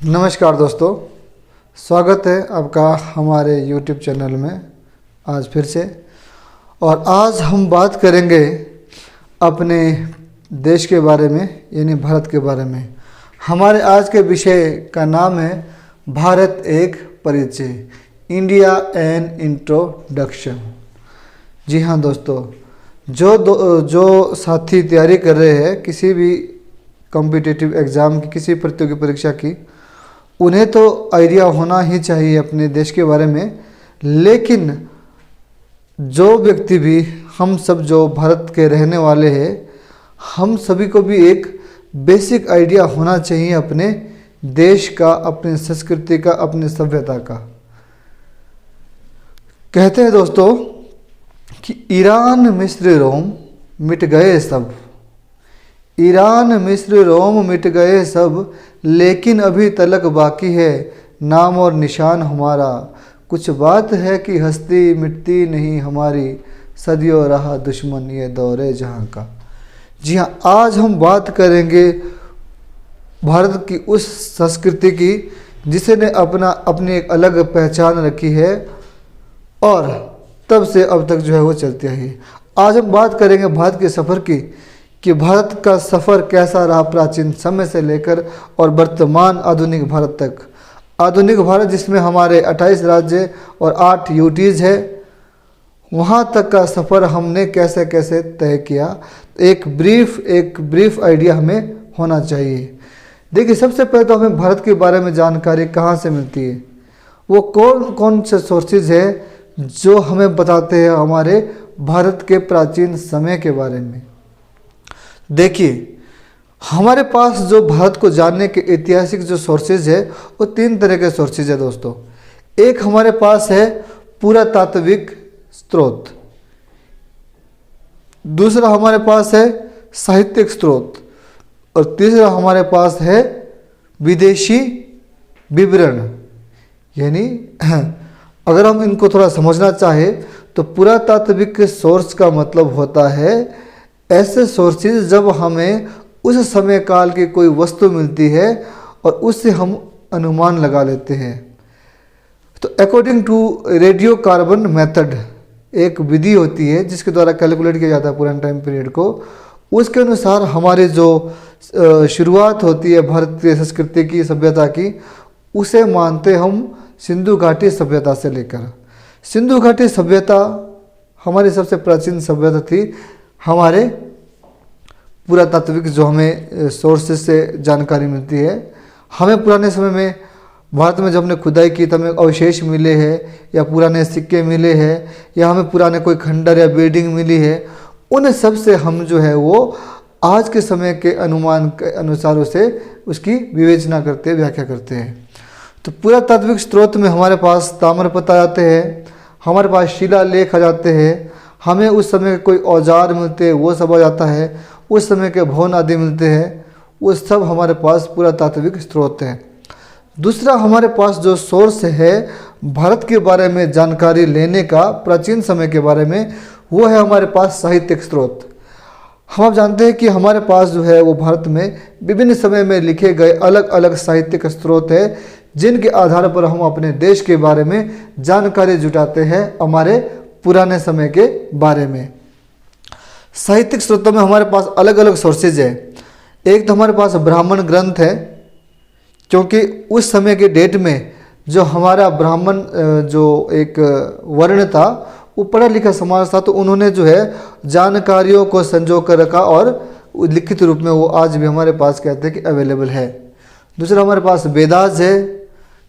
नमस्कार दोस्तों, स्वागत है आपका हमारे YouTube चैनल में आज फिर से। और आज हम बात करेंगे अपने देश के बारे में, यानी भारत के बारे में। हमारे आज के विषय का नाम है भारत एक परिचय, इंडिया एन इंट्रोडक्शन। जी हाँ दोस्तों, जो साथी तैयारी कर रहे हैं किसी भी कॉम्पिटिटिव एग्ज़ाम की, किसी प्रतियोगी परीक्षा की, उन्हें तो आइडिया होना ही चाहिए अपने देश के बारे में। लेकिन जो व्यक्ति भी, हम सब जो भारत के रहने वाले हैं, हम सभी को भी एक बेसिक आइडिया होना चाहिए अपने देश का, अपनी संस्कृति का, अपनी सभ्यता का। कहते हैं दोस्तों कि ईरान मिस्र रोम मिट गए सब, ईरान मिस्र रोम मिट गए सब, लेकिन अभी तलक बाकी है नाम और निशान हमारा। कुछ बात है कि हस्ती मिटती नहीं हमारी, सदियों रहा दुश्मन ये दौरे जहाँ का। जी हाँ, आज हम बात करेंगे भारत की उस संस्कृति की जिसने अपनी एक अलग पहचान रखी है और तब से अब तक जो है वो चलती आई है। आज हम बात करेंगे भारत के सफ़र की, कि भारत का सफ़र कैसा रहा प्राचीन समय से लेकर और वर्तमान आधुनिक भारत तक। आधुनिक भारत जिसमें हमारे 28 राज्य और 8 यूटीज़ है, वहाँ तक का सफ़र हमने कैसे कैसे तय किया, एक ब्रीफ आइडिया हमें होना चाहिए। देखिए, सबसे पहले तो हमें भारत के बारे में जानकारी कहाँ से मिलती है, वो कौन कौन से सोर्सेज है जो हमें बताते हैं हमारे भारत के प्राचीन समय के बारे में। देखिए, हमारे पास जो भारत को जानने के ऐतिहासिक जो सोर्सेज है वो 3 तरह के सोर्सेज है दोस्तों। एक हमारे पास है पुरातात्विक स्रोत, दूसरा हमारे पास है साहित्यिक स्रोत, और तीसरा हमारे पास है विदेशी विवरण। यानी अगर हम इनको थोड़ा समझना चाहें तो पुरातात्विक सोर्स का मतलब होता है ऐसे सोर्सेज जब हमें उस समय काल की कोई वस्तु मिलती है और उससे हम अनुमान लगा लेते हैं। तो according to radio carbon method एक विधि होती है जिसके द्वारा कैलकुलेट किया जाता है पुराने टाइम पीरियड को। उसके अनुसार हमारे जो शुरुआत होती है भारत की संस्कृति की, सभ्यता की, उसे मानते हम सिंधु घाटी सभ्यता से लेकर। सिंधु घाटी सभ्यता हमारी सबसे प्राचीन सभ्यता थी। हमारे पुरातात्विक जो हमें सोर्सेज से जानकारी मिलती है, हमें पुराने समय में भारत में जब हमने खुदाई की तो हमें अवशेष मिले हैं, या पुराने सिक्के मिले हैं, या हमें पुराने कोई खंडर या बिल्डिंग मिली है, उन सब से हम जो है वो आज के समय के अनुमान के अनुसार उसे उसकी विवेचना करते हैं, व्याख्या करते हैं। तो पुरातात्विक स्रोत में हमारे पास ताम्रपत्र आ जाते हैं, हमारे पास शिलालेख आ जाते हैं, हमें उस समय के कोई औजार मिलते हैं वो सब आ जाता है, उस समय के भवन आदि मिलते हैं, वो सब हमारे पास पुरातात्विक स्रोत हैं। दूसरा हमारे पास जो सोर्स है भारत के बारे में जानकारी लेने का, प्राचीन समय के बारे में, वो है हमारे पास साहित्यिक स्रोत। हम जानते हैं कि हमारे पास जो है वो भारत में विभिन्न समय में लिखे गए अलग अलग साहित्यिक स्रोत हैं जिनके आधार पर हम अपने देश के बारे में जानकारी जुटाते हैं हमारे पुराने समय के बारे में। साहित्यिक स्रोतों में हमारे पास अलग अलग सोर्सेज है। एक तो हमारे पास ब्राह्मण ग्रंथ है, क्योंकि उस समय के डेट में जो हमारा ब्राह्मण जो एक वर्ण था वो पढ़ा लिखा समाज था, तो उन्होंने जो है जानकारियों को संजो कर रखा और लिखित रूप में वो आज भी हमारे पास कहते हैं कि अवेलेबल है। दूसरा हमारे पास वेदास है।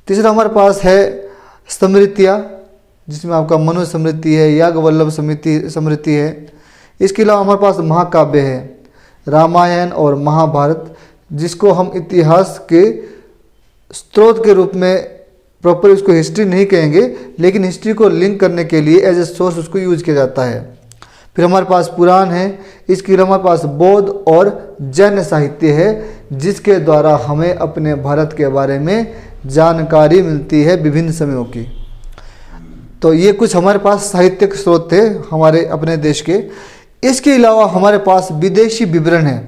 तीसरा हमारे पास है स्मृतियाँ, जिसमें आपका मनु स्मृति है, याज्ञवल्लभ स्मृति है। इसके अलावा हमारे पास महाकाव्य है, रामायण और महाभारत, जिसको हम इतिहास के स्रोत के रूप में, प्रॉपर उसको हिस्ट्री नहीं कहेंगे, लेकिन हिस्ट्री को लिंक करने के लिए एज ए सोर्स उसको यूज किया जाता है। फिर हमारे पास पुराण है। इसके अलावा हमारे पास बौद्ध और जैन साहित्य है, जिसके द्वारा हमें अपने भारत के बारे में जानकारी मिलती है विभिन्न समयों की। तो ये कुछ हमारे पास साहित्यिक स्रोत थे हमारे अपने देश के। इसके अलावा हमारे पास विदेशी विवरण है।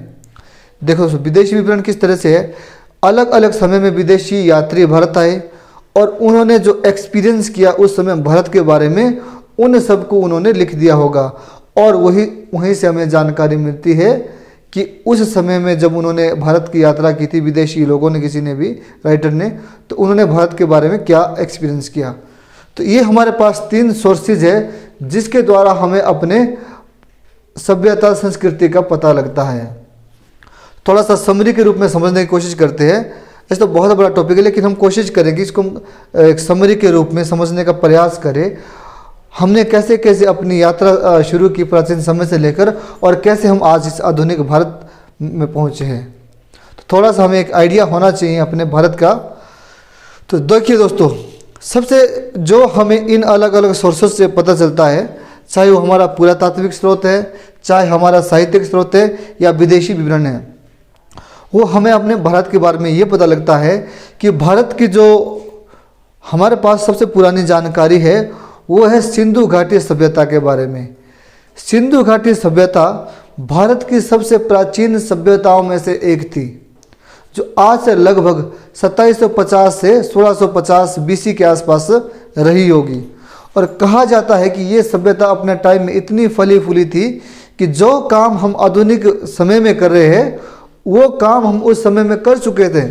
देखो विदेशी विवरण किस तरह से है। अलग अलग समय में विदेशी यात्री भारत आए और उन्होंने जो एक्सपीरियंस किया उस समय भारत के बारे में, उन सबको उन्होंने लिख दिया होगा। और वहीं से हमें जानकारी मिलती है कि उस समय में जब उन्होंने भारत की यात्रा की थी, विदेशी लोगों ने, किसी ने भी, राइटर ने, तो उन्होंने भारत के बारे में क्या एक्सपीरियंस किया। तो ये हमारे पास 3 सोर्सेज है जिसके द्वारा हमें अपने सभ्यता संस्कृति का पता लगता है। थोड़ा सा समरी के रूप में समझने की कोशिश करते हैं। ऐसे तो बहुत बड़ा टॉपिक है, लेकिन हम कोशिश करेंगे इसको एक समरी के रूप में समझने का प्रयास करें। हमने कैसे कैसे अपनी यात्रा शुरू की प्राचीन समय से लेकर, और कैसे हम आज इस आधुनिक भारत में पहुँचे हैं। तो थोड़ा सा हमें एक आइडिया होना चाहिए अपने भारत का। तो देखिए दोस्तों, सबसे जो हमें इन अलग अलग सोर्सेस से पता चलता है, चाहे वो हमारा पुरातात्विक स्रोत है, चाहे हमारा साहित्यिक स्रोत है, या विदेशी विवरण है, वो हमें अपने भारत के बारे में ये पता लगता है कि भारत की जो हमारे पास सबसे पुरानी जानकारी है वो है सिंधु घाटी सभ्यता के बारे में। सिंधु घाटी सभ्यता भारत की सबसे प्राचीन सभ्यताओं में से एक थी, जो आज से लगभग 2750 से 1650 बीसी के आसपास रही होगी। और कहा जाता है कि ये सभ्यता अपने टाइम में इतनी फली फूली थी कि जो काम हम आधुनिक समय में कर रहे हैं वो काम हम उस समय में कर चुके थे।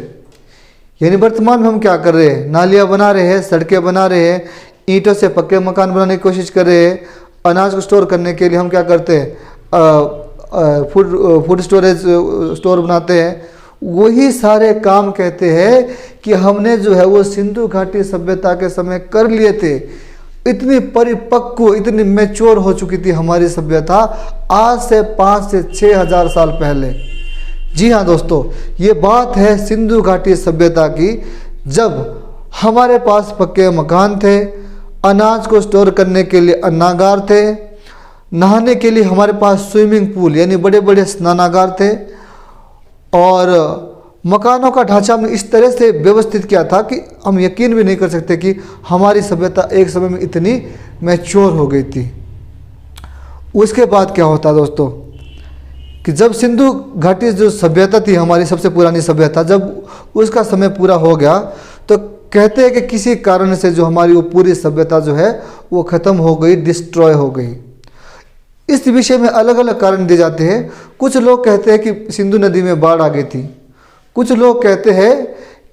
यानी वर्तमान में हम क्या कर रहे हैं, नालियाँ बना रहे हैं, सड़कें बना रहे हैं, ईंटों से पक्के मकान बनाने की कोशिश कर रहे हैं। अनाज को स्टोर करने के लिए हम क्या करते हैं, फूड स्टोरेज स्टोर बनाते हैं। वही सारे काम कहते हैं कि हमने जो है वो सिंधु घाटी सभ्यता के समय कर लिए थे। इतनी परिपक्व, इतनी मैच्योर हो चुकी थी हमारी सभ्यता आज से 5 से 6 हज़ार साल पहले। जी हाँ दोस्तों, ये बात है सिंधु घाटी सभ्यता की, जब हमारे पास पक्के मकान थे, अनाज को स्टोर करने के लिए अन्नागार थे, नहाने के लिए हमारे पास स्विमिंग पूल यानी बड़े बड़े स्नानागार थे, और मकानों का ढांचा हमने इस तरह से व्यवस्थित किया था कि हम यकीन भी नहीं कर सकते कि हमारी सभ्यता एक समय में इतनी मैच्योर हो गई थी। उसके बाद क्या होता दोस्तों कि जब सिंधु घाटी जो सभ्यता थी, हमारी सबसे पुरानी सभ्यता, जब उसका समय पूरा हो गया तो कहते हैं कि किसी कारण से जो हमारी वो पूरी सभ्यता जो है वो ख़त्म हो गई, डिस्ट्रॉय हो गई। इस विषय में अलग अलग कारण दिए जाते हैं। कुछ लोग कहते हैं कि सिंधु नदी में बाढ़ आ गई थी, कुछ लोग कहते हैं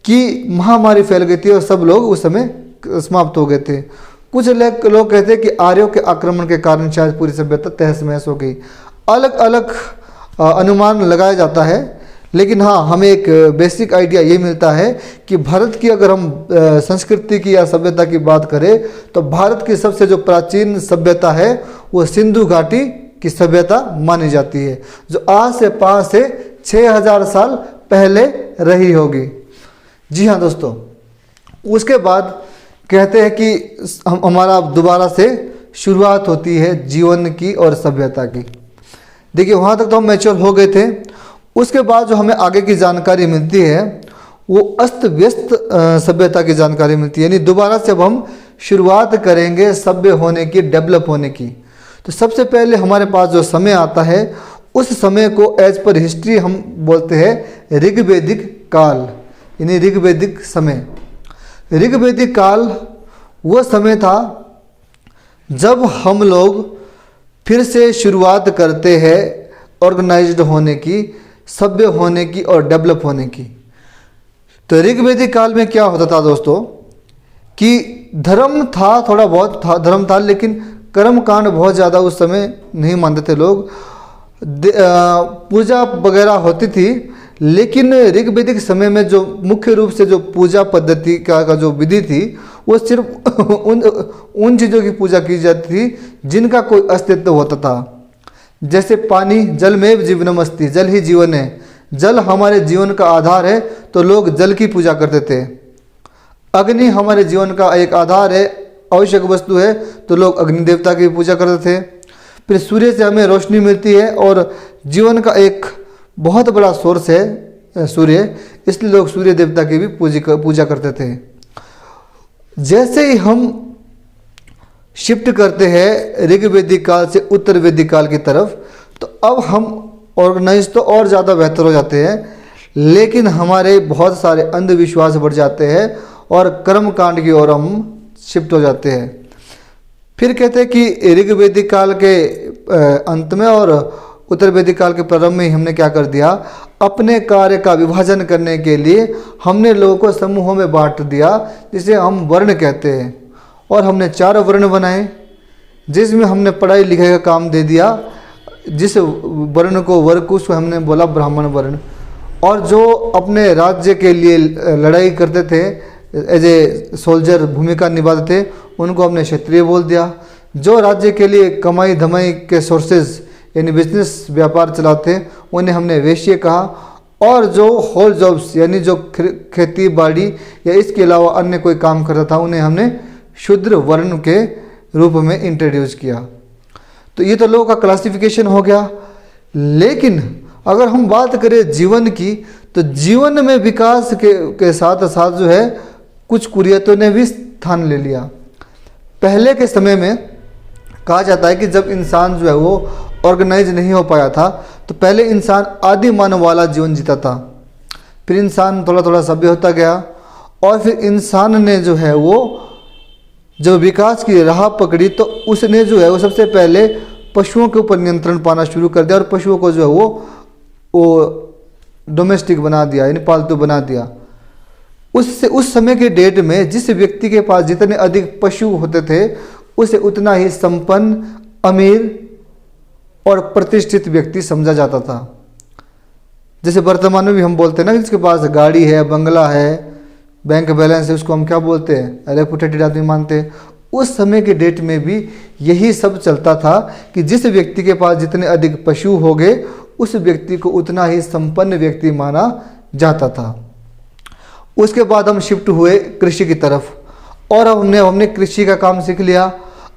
कि महामारी फैल गई थी और सब लोग उस समय समाप्त हो गए थे, कुछ लोग कहते हैं कि आर्यों के आक्रमण के कारण शायद पूरी सभ्यता तहस महस हो गई। अलग अलग अनुमान लगाया जाता है, लेकिन हाँ, हमें एक बेसिक आइडिया ये मिलता है कि भारत की अगर हम संस्कृति की या सभ्यता की बात करें तो भारत की सबसे जो प्राचीन सभ्यता है वो सिंधु घाटी की सभ्यता मानी जाती है, जो आज से 5 से 6 हज़ार साल पहले रही होगी। जी हाँ दोस्तों, उसके बाद कहते हैं कि हमारा दोबारा से शुरुआत होती है जीवन की और सभ्यता की। देखिए, वहाँ तक तो हम मैच्योर हो गए थे। उसके बाद जो हमें आगे की जानकारी मिलती है वो अस्त व्यस्त सभ्यता की जानकारी मिलती है, यानी दोबारा से अब हम शुरुआत करेंगे सभ्य होने की, डेवलप होने की। तो सबसे पहले हमारे पास जो समय आता है उस समय को एज पर हिस्ट्री हम बोलते हैं ऋग्वेदिक काल, यानी ऋग्वेदिक समय। ऋग्वेदिक काल वो समय था जब हम लोग फिर से शुरुआत करते हैं ऑर्गेनाइज्ड होने की, सभ्य होने की और डेवलप होने की। तो ऋग्वेदिक काल में क्या होता था दोस्तों कि धर्म था, थोड़ा बहुत था, धर्म था, लेकिन कर्म कांड बहुत ज़्यादा उस समय नहीं मानते थे लोग। पूजा वगैरह होती थी, लेकिन ऋग्वेदिक समय में जो मुख्य रूप से जो पूजा पद्धति का जो विधि थी वो सिर्फ उन चीज़ों की पूजा की जाती थी जिनका कोई अस्तित्व होता था। जैसे पानी, जलमेव जीवनमस्ति, जल ही जीवन है, जल हमारे जीवन का आधार है, तो लोग जल की पूजा करते थे। अग्नि हमारे जीवन का एक आधार है, आवश्यक वस्तु है, तो लोग अग्नि देवता की पूजा करते थे। फिर सूर्य से हमें रोशनी मिलती है और जीवन का एक बहुत बड़ा सोर्स है सूर्य, इसलिए लोग सूर्य देवता की भी पूजा करते थे। जैसे ही हम शिफ्ट करते हैं ऋग्वेदिक काल से उत्तर वैदिक काल की तरफ, तो अब हम ऑर्गेनाइज तो और ज़्यादा बेहतर हो जाते हैं, लेकिन हमारे बहुत सारे अंधविश्वास बढ़ जाते हैं और कर्म कांड की ओर हम शिफ्ट हो जाते हैं। फिर कहते हैं कि ऋग वैदिक काल के अंत में और उत्तर वैदिक काल के प्रारंभ में ही हमने क्या कर दिया, अपने कार्य का विभाजन करने के लिए हमने लोगों को समूहों में बांट दिया, जिसे हम वर्ण कहते हैं। और हमने 4 वर्ण बनाए, जिसमें हमने पढ़ाई लिखाई का काम दे दिया। जिस वर्ण को वर्ग उसको हमने बोला ब्राह्मण वर्ण। और जो अपने राज्य के लिए लड़ाई करते थे, एज ए सोल्जर भूमिका निभाते थे, उनको हमने क्षत्रिय बोल दिया। जो राज्य के लिए कमाई धमाई के सोर्सेज यानी बिजनेस व्यापार चलाते, उन्हें हमने वैश्य कहा। और जो होल जॉब्स यानी जो खेती बाड़ी या इसके अलावा अन्य कोई काम करता था, उन्हें हमने शूद्र वर्ण के रूप में इंट्रोड्यूस किया। तो ये तो लोगों का क्लासिफिकेशन हो गया। लेकिन अगर हम बात करें जीवन की, तो जीवन में विकास के साथ साथ जो है कुछ कुरीतियों ने भी स्थान ले लिया। पहले के समय में कहा जाता है कि जब इंसान जो है वो ऑर्गेनाइज नहीं हो पाया था, तो पहले इंसान आदि मानव वाला जीवन जीता था। फिर इंसान थोड़ा थोड़ा सभ्य होता गया और फिर इंसान ने जो है वो जब विकास की राह पकड़ी, तो उसने जो है वो सबसे पहले पशुओं के ऊपर नियंत्रण पाना शुरू कर दिया और पशुओं को जो है वो डोमेस्टिक बना दिया, यानी पालतू बना दिया। उससे उस समय के डेट में जिस व्यक्ति के पास जितने अधिक पशु होते थे, उसे उतना ही संपन्न, अमीर और प्रतिष्ठित व्यक्ति समझा जाता था। जैसे वर्तमान में भी हम बोलते हैं ना, जिसके पास गाड़ी है, बंगला है, बैंक बैलेंस है, उसको हम क्या बोलते हैं, रेपुटेटेड आदमी मानते हैं। उस समय के डेट में भी यही सब चलता था कि जिस व्यक्ति के पास जितने अधिक पशु हो गए, उस व्यक्ति को उतना ही संपन्न व्यक्ति माना जाता था। उसके बाद हम शिफ्ट हुए कृषि की तरफ, और अब हमने कृषि का काम सीख लिया।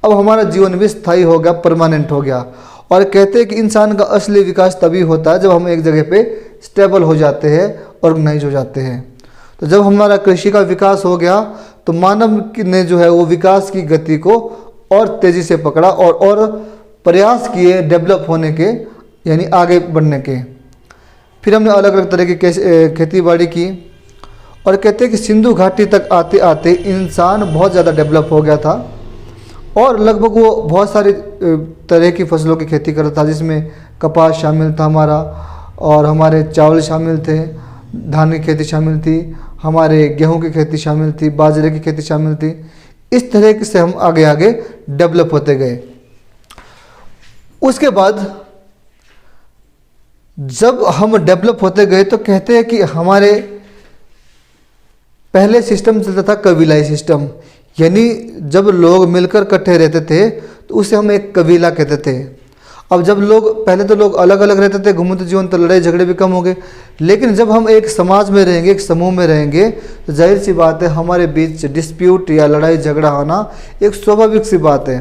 अब हमारा जीवन भी स्थायी हो गया, परमानेंट हो गया। और कहते हैं कि इंसान का असली विकास तभी होता है जब हम एक जगह पे स्टेबल हो जाते हैं, ऑर्गेनाइज हो जाते हैं। तो जब हमारा कृषि का विकास हो गया, तो मानव ने जो है वो विकास की गति को और तेज़ी से पकड़ा और प्रयास किए डेवलप होने के, यानी आगे बढ़ने के। फिर हमने अलग अलग तरह की खेती बाड़ी की, और कहते हैं कि सिंधु घाटी तक आते आते इंसान बहुत ज़्यादा डेवलप हो गया था और लगभग वो बहुत सारी तरह की फसलों की खेती करता था, जिसमें कपास शामिल था हमारा, और हमारे चावल शामिल थे, धान की खेती शामिल थी, हमारे गेहूं की खेती शामिल थी, बाजरे की खेती शामिल थी। इस तरह से हम आगे आगे डेवलप होते गए। उसके बाद जब हम डेवलप होते गए, तो कहते हैं कि हमारे पहले सिस्टम चलता था कबीलाई सिस्टम, यानी जब लोग मिलकर इकट्ठे रहते थे तो उसे हम एक कबीला कहते थे। अब जब पहले तो लोग अलग अलग रहते थे, घूमते जीवन, तो लड़ाई झगड़े भी कम हो गए। लेकिन जब हम एक समाज में रहेंगे, एक समूह में रहेंगे, तो जाहिर सी बात है हमारे बीच डिस्प्यूट या लड़ाई झगड़ा होना एक स्वाभाविक सी बात है।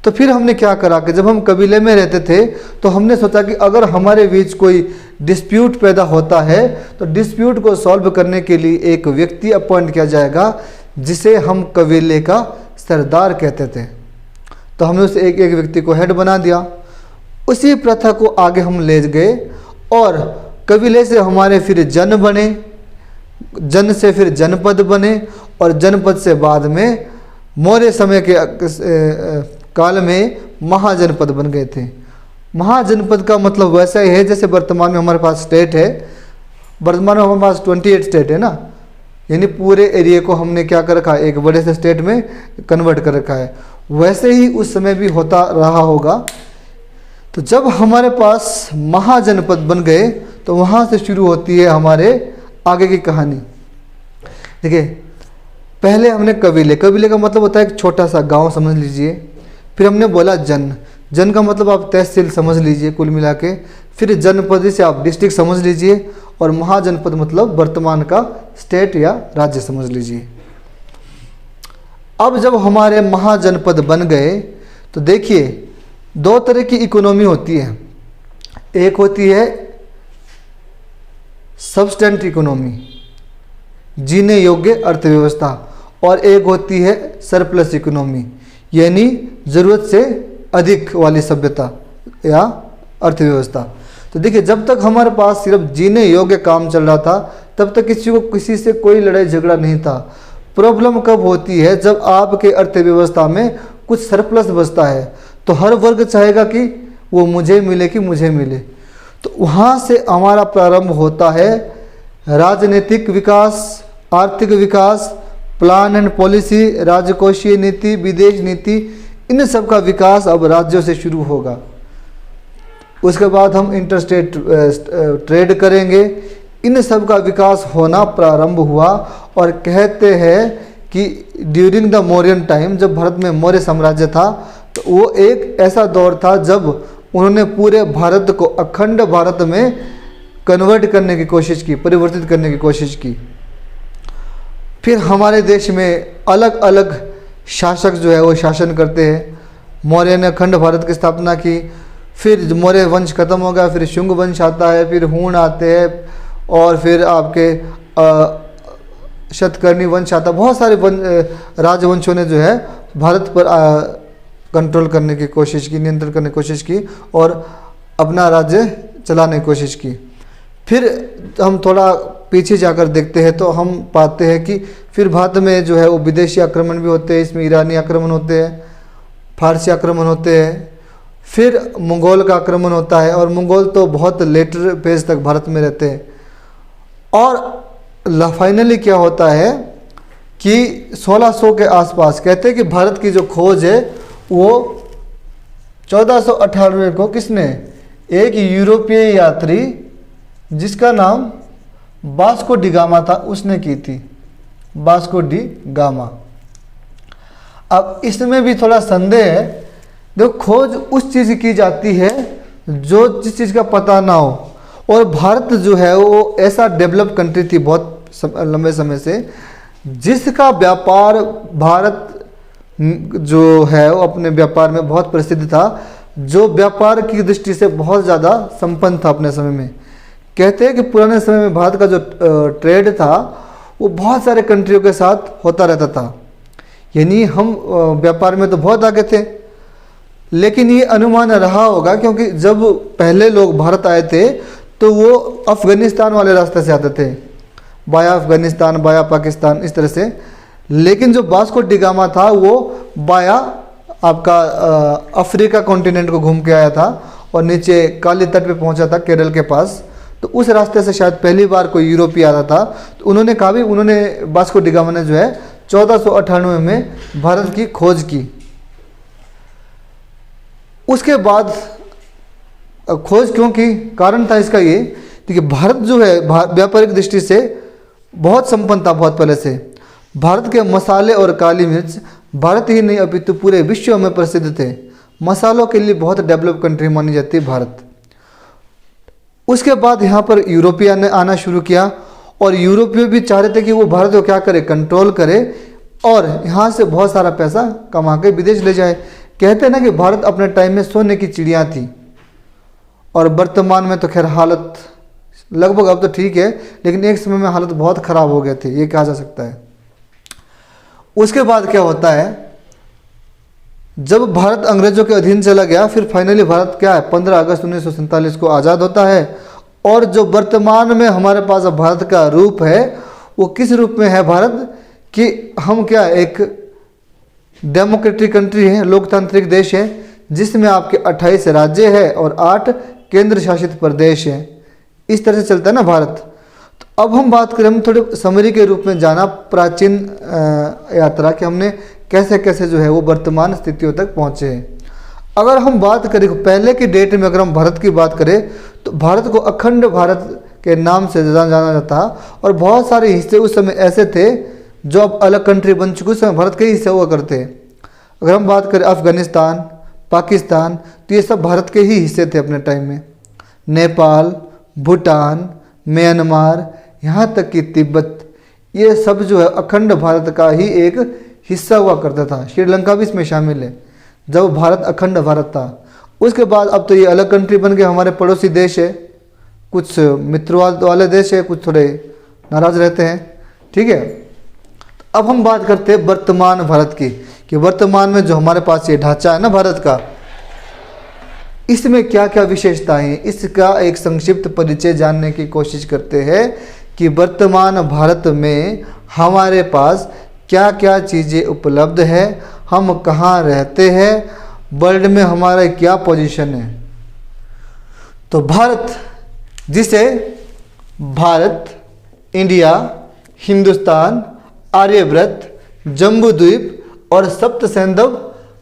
तो फिर हमने क्या करा कि जब हम कबीले में रहते थे, तो हमने सोचा कि अगर हमारे बीच कोई डिस्प्यूट पैदा होता है, तो डिस्प्यूट को सॉल्व करने के लिए एक व्यक्ति अपॉइंट किया जाएगा, जिसे हम कबीले का सरदार कहते थे। तो हमने उसे एक एक व्यक्ति को हेड बना दिया। उसी प्रथा को आगे हम ले गए और कबीले से हमारे फिर जन बने, जन से फिर जनपद बने, और जनपद से बाद में मौर्य समय के काल में महाजनपद बन गए थे। महाजनपद का मतलब वैसा ही है जैसे वर्तमान में हमारे पास स्टेट है। वर्तमान में हमारे पास 28 स्टेट है ना, यानी पूरे एरिया को हमने क्या कर रखा है, एक बड़े से स्टेट में कन्वर्ट कर रखा है। वैसे ही उस समय भी होता रहा होगा। तो जब हमारे पास महाजनपद बन गए, तो वहाँ से शुरू होती है हमारे आगे की कहानी। देखिए, पहले हमने कबीले का मतलब होता है एक छोटा सा गांव समझ लीजिए। फिर हमने बोला जन का मतलब आप तहसील समझ लीजिए कुल मिला के। फिर जनपद से आप डिस्ट्रिक्ट समझ लीजिए, और महाजनपद मतलब वर्तमान का स्टेट या राज्य समझ लीजिए। अब जब हमारे महाजनपद बन गए, तो देखिए 2 तरह की इकोनॉमी होती है। एक होती है सब्सटेंट इकोनॉमी, जीने योग्य अर्थव्यवस्था, और एक होती है सरप्लस इकोनॉमी, यानी ज़रूरत से अधिक वाली सभ्यता या अर्थव्यवस्था। तो देखिए, जब तक हमारे पास सिर्फ जीने योग्य काम चल रहा था, तब तक किसी से कोई लड़ाई झगड़ा नहीं था। प्रॉब्लम कब होती है? जब आपके अर्थव्यवस्था में कुछ सरप्लस बचता है, तो हर वर्ग चाहेगा कि वो मुझे मिले कि मुझे मिले। तो वहाँ से हमारा प्रारंभ होता है राजनीतिक विकास, आर्थिक विकास, प्लान एंड पॉलिसी, राजकोषीय नीति, विदेश नीति, इन सब का विकास अब राज्यों से शुरू होगा। उसके बाद हम इंटरस्टेट ट्रेड करेंगे। इन सब का विकास होना प्रारंभ हुआ। और कहते हैं कि ड्यूरिंग द मौर्यन टाइम, जब भारत में मौर्य साम्राज्य था, तो वो एक ऐसा दौर था जब उन्होंने पूरे भारत को अखंड भारत में कन्वर्ट करने की कोशिश की, परिवर्तित करने की कोशिश की। फिर हमारे देश में अलग अलग शासक जो है वो शासन करते हैं। मौर्य ने अखंड भारत की स्थापना की, फिर मौर्य वंश खत्म हो गया, फिर शुंग वंश आता है, फिर हूण आते हैं, और फिर आपके शतकर्णी वंश आता। बहुत सारे राजवंशों ने जो है भारत पर कंट्रोल करने की कोशिश की, नियंत्रण करने की कोशिश की और अपना राज्य चलाने की कोशिश की। फिर हम थोड़ा पीछे जाकर देखते हैं तो हम पाते हैं कि फिर भारत में जो है वो विदेशी आक्रमण भी होते हैं। इसमें ईरानी आक्रमण होते हैं, फारसी आक्रमण होते हैं, फिर मंगोल का आक्रमण होता है। और मंगोल तो बहुत लेटर फेज तक भारत में रहते हैं। और फाइनली क्या होता है कि 1600 के आसपास कहते हैं कि भारत की जो खोज है वो 1498 को किसने, एक यूरोपीय यात्री जिसका नाम वास्को डी गामा था, उसने की थी, वास्को डी गामा। अब इसमें भी थोड़ा संदेह है। देखो, खोज उस चीज़ की जाती है जो जिस चीज़ का पता ना हो। और भारत जो है वो ऐसा डेवलप कंट्री थी बहुत लंबे समय से, जिसका व्यापार भारत जो है वो अपने व्यापार में बहुत प्रसिद्ध था, जो व्यापार की दृष्टि से बहुत ज़्यादा संपन्न था अपने समय में। कहते हैं कि पुराने समय में भारत का जो ट्रेड था वो बहुत सारे कंट्रियों के साथ होता रहता था। यानी हम व्यापार में तो बहुत आगे थे। लेकिन ये अनुमान रहा होगा क्योंकि जब पहले लोग भारत आए थे तो वो अफ़गानिस्तान वाले रास्ते से आते थे, बाया अफ़गानिस्तान, बाया पाकिस्तान, इस तरह से। लेकिन जो वास्को डी गामा था वो बाया आपका अफ्रीका कॉन्टिनेंट को घूम के आया था और नीचे काली तट पे पहुंचा था केरल के पास। तो उस रास्ते से शायद पहली बार कोई यूरोपीय आता था। तो उन्होंने वास्को डी गामा ने जो है 1498 में भारत की खोज की। उसके बाद खोज क्यों की, कारण था इसका ये कि भारत जो है व्यापारिक दृष्टि से बहुत संपन्न था बहुत पहले से। भारत के मसाले और काली मिर्च भारत ही नहीं अपितु पूरे विश्व में प्रसिद्ध थे। मसालों के लिए बहुत डेवलप कंट्री मानी जाती है भारत। उसके बाद यहाँ पर यूरोपिया ने आना शुरू किया और यूरोपीय भी चाह रहे थे कि वो भारत को क्या करे, कंट्रोल करे और यहाँ से बहुत सारा पैसा कमा के विदेश ले जाए। कहते हैं ना कि भारत अपने टाइम में सोने की चिड़िया थी और वर्तमान में तो खैर हालत लगभग अब तो ठीक है, लेकिन एक समय में हालत बहुत ख़राब हो गए थे, ये कहा जा सकता है। उसके बाद क्या होता है, जब भारत अंग्रेजों के अधीन चला गया, फिर फाइनली भारत क्या है 15 अगस्त 1947 को आज़ाद होता है। और जो वर्तमान में हमारे पास भारत का रूप है वो किस रूप में है भारत, कि हम क्या एक डेमोक्रेटिक कंट्री है, लोकतांत्रिक देश है, जिसमें आपके 28 राज्य है और 8 केंद्र शासित प्रदेश हैं। इस तरह से चलता है ना भारत। तो अब हम बात करें, हम थोड़े समरी के रूप में जाना प्राचीन यात्रा कि हमने कैसे कैसे जो है वो वर्तमान स्थितियों तक पहुँचे हैं। अगर हम बात करें पहले की डेट में, अगर हम भारत की बात करें तो भारत को अखंड भारत के नाम से जाना जाता और बहुत सारे हिस्से उस समय ऐसे थे जो अब अलग कंट्री बन चुके, उस समय भारत के हिस्से हुआ करते हैं। अगर हम बात करें अफ़गानिस्तान, पाकिस्तान, तो ये सब भारत के ही हिस्से थे अपने टाइम में। नेपाल, भूटान, म्यांमार, यहाँ तक कि तिब्बत, ये सब जो है अखंड भारत का ही एक हिस्सा हुआ करता था। श्रीलंका भी इसमें शामिल है जब भारत अखंड भारत था। उसके बाद अब तो ये अलग कंट्री बन गए, हमारे पड़ोसी देश है, कुछ मित्रवाद वाले देश है, कुछ थोड़े नाराज रहते हैं, ठीक है। अब हम बात करते हैं वर्तमान भारत की, कि वर्तमान में जो हमारे पास ये ढांचा है ना भारत का, इसमें क्या क्या विशेषताएं हैं, इसका एक संक्षिप्त परिचय जानने की कोशिश करते हैं कि वर्तमान भारत में हमारे पास क्या क्या चीज़ें उपलब्ध है, हम कहाँ रहते हैं, वर्ल्ड में हमारा क्या पोजीशन है। तो भारत, जिसे भारत, इंडिया, हिंदुस्तान, आर्यव्रत, जम्बूद्वीप और सप्तसैंधव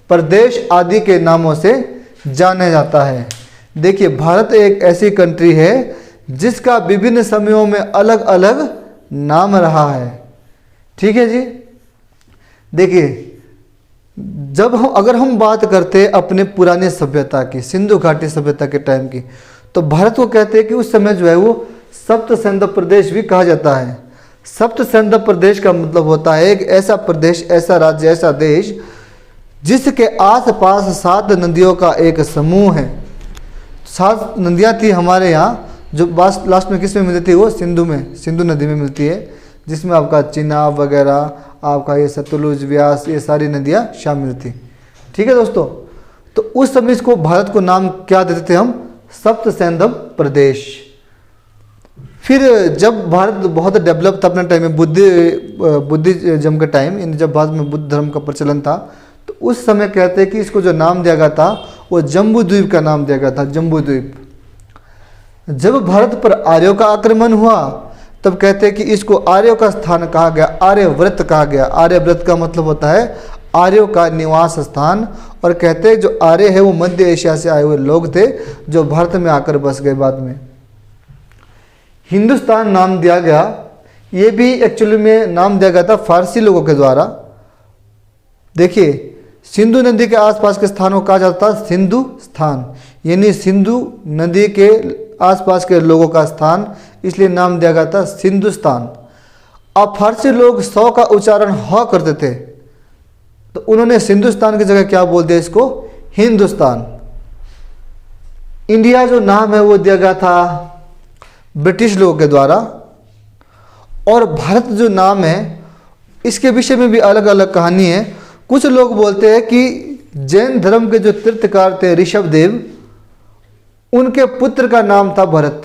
प्रदेश आदि के नामों से जाना जाता है। देखिए, भारत एक ऐसी कंट्री है जिसका विभिन्न समयों में अलग अलग नाम रहा है। ठीक है जी। देखिए, अगर हम बात करते हैं अपने पुराने सभ्यता की, सिंधु घाटी सभ्यता के टाइम की, तो भारत को कहते हैं कि उस समय जो है वो सप्तसैंधव प्रदेश भी कहा जाता है। सप्तसैंधव प्रदेश का मतलब होता है एक ऐसा प्रदेश, ऐसा राज्य, ऐसा देश जिसके आसपास 7 नदियों का एक समूह है। 7 नदियाँ थी हमारे यहाँ, जो लास्ट में किस में मिलती थी, वो सिंधु नदी में मिलती है, जिसमें आपका चिनाब वगैरह, आपका ये सतलुज, व्यास, ये सारी नदियाँ शामिल थी। ठीक है दोस्तों। तो उस समय इसको, भारत को नाम क्या देते थे हम, सप्तसैंधव प्रदेश। फिर जब भारत बहुत डेवलप था अपने टाइम में, बुद्धिज्म के टाइम, जब भारत में बुद्ध धर्म का प्रचलन था, तो उस समय कहते हैं कि इसको जो नाम दिया गया था वो जम्बूद्वीप का नाम दिया गया था, जम्बूद्वीप। जब भारत पर आर्यों का आक्रमण हुआ तब कहते हैं कि इसको आर्यों का स्थान कहा गया, आर्यव्रत कहा गया। आर्यव्रत का मतलब होता है आर्यों का निवास स्थान, और कहते हैं जो आर्य है वो मध्य एशिया से आए हुए लोग थे जो भारत में आकर बस गए बाद में। हिंदुस्तान नाम दिया गया, ये भी एक्चुअली में नाम दिया गया था फारसी लोगों के द्वारा। देखिए, सिंधु नदी के आसपास के स्थानों को कहा जाता था सिंधु स्थान, यानी सिंधु नदी के आसपास के लोगों का स्थान, इसलिए नाम दिया गया था सिंधुस्तान। अब फारसी लोग 100 का उच्चारण ह करते थे, तो उन्होंने सिंधुस्तान की जगह क्या बोल दिया, इसको हिंदुस्तान। इंडिया जो नाम है वो दिया गया था ब्रिटिश लोगों के द्वारा। और भारत जो नाम है इसके विषय में भी अलग अलग कहानी है। कुछ लोग बोलते हैं कि जैन धर्म के जो तीर्थकार थे ऋषभदेव, उनके पुत्र का नाम था भरत,